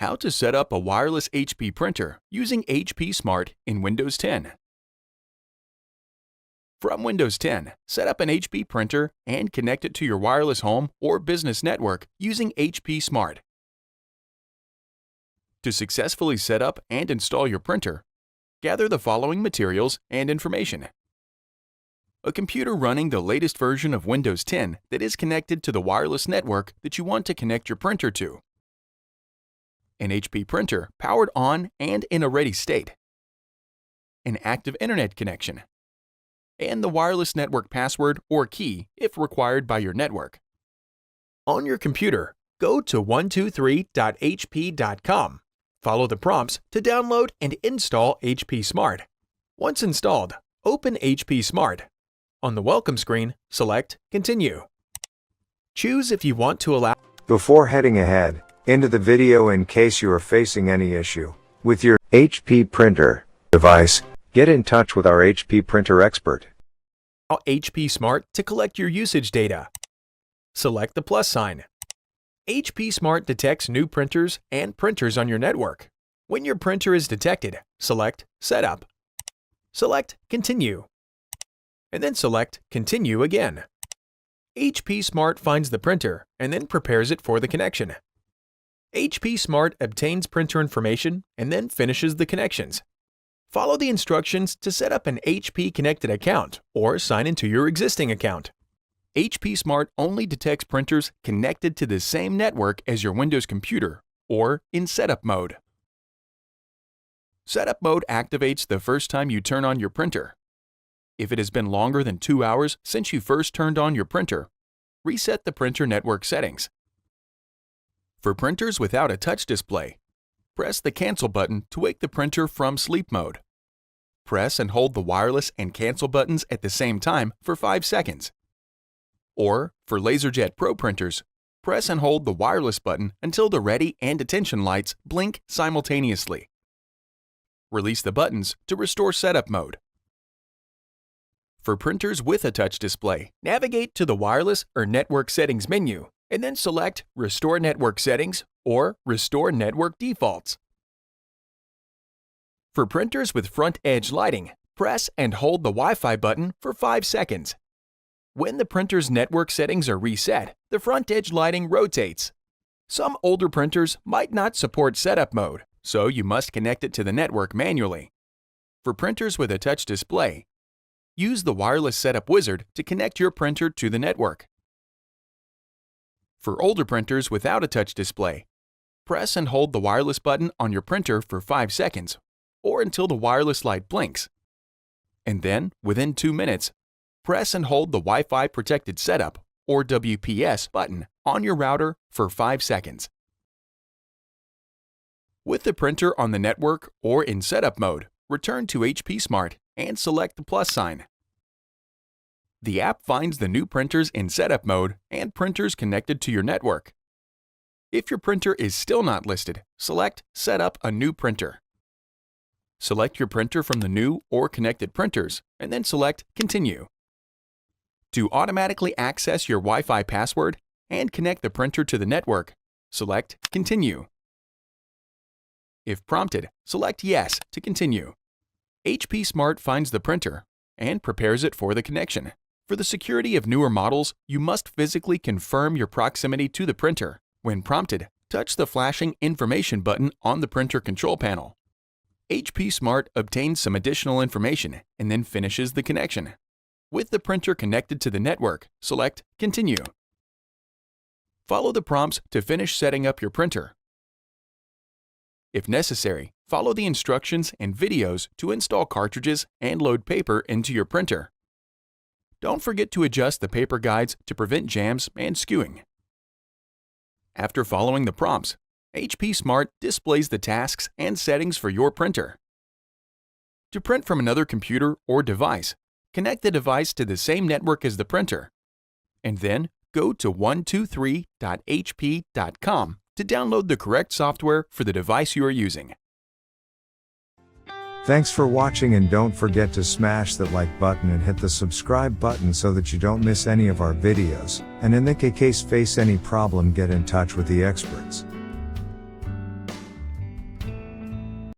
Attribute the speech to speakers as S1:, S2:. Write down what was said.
S1: How to set up a wireless HP printer using HP Smart in Windows 10. From Windows 10, set up an HP printer and connect it to your wireless home or business network using HP Smart. To successfully set up and install your printer, gather the following materials and information. A computer running the latest version of Windows 10 that is connected to the wireless network that you want to connect your printer to. An HP printer powered on and in a ready state. An active internet connection. And the wireless network password or key if required by your network. On your computer, go to 123.hp.com. Follow the prompts to download and install HP Smart. Once installed, open HP Smart. On the welcome screen, select Continue. Choose if you want to allow.
S2: Before heading ahead into the video, in case you are facing any issue with your HP printer device, get in touch with our HP printer expert.
S1: HP Smart to collect your usage data. Select the plus sign. HP Smart detects new printers and printers on your network. When your printer is detected, select Setup. Select Continue. And then select Continue again. HP Smart finds the printer and then prepares it for the connection. HP Smart obtains printer information and then finishes the connections. Follow the instructions to set up an HP connected account or sign into your existing account. HP Smart only detects printers connected to the same network as your Windows computer or in setup mode. Setup mode activates the first time you turn on your printer. If it has been longer than 2 hours since you first turned on your printer, reset the printer network settings. For printers without a touch display, press the Cancel button to wake the printer from sleep mode. Press and hold the wireless and cancel buttons at the same time for 5 seconds. Or, for LaserJet Pro printers, press and hold the wireless button until the ready and attention lights blink simultaneously. Release the buttons to restore setup mode. For printers with a touch display, navigate to the Wireless or Network Settings menu and then select Restore Network Settings or Restore Network Defaults. For printers with front edge lighting, press and hold the Wi-Fi button for 5 seconds. When the printer's network settings are reset, the front edge lighting rotates. Some older printers might not support setup mode, so you must connect it to the network manually. For printers with a touch display, use the Wireless Setup Wizard to connect your printer to the network. For older printers without a touch display, press and hold the wireless button on your printer for 5 seconds or until the wireless light blinks. And then, within 2 minutes, press and hold the Wi-Fi Protected Setup or WPS button on your router for 5 seconds. With the printer on the network or in setup mode, return to HP Smart and select the plus sign. The app finds the new printers in setup mode and printers connected to your network. If your printer is still not listed, select Set up a new printer. Select your printer from the new or connected printers and then select Continue. To automatically access your Wi-Fi password and connect the printer to the network, select Continue. If prompted, select Yes to continue. HP Smart finds the printer and prepares it for the connection. For the security of newer models, you must physically confirm your proximity to the printer. When prompted, touch the flashing Information button on the printer control panel. HP Smart obtains some additional information and then finishes the connection. With the printer connected to the network, select Continue. Follow the prompts to finish setting up your printer. If necessary, follow the instructions and videos to install cartridges and load paper into your printer. Don't forget to adjust the paper guides to prevent jams and skewing. After following the prompts, HP Smart displays the tasks and settings for your printer. To print from another computer or device, connect the device to the same network as the printer, and then go to 123.hp.com to download the correct software for the device you are using.
S2: Thanks for watching, and don't forget to smash that like button and hit the subscribe button so that you don't miss any of our videos, and in the case face any problem, get in touch with the experts.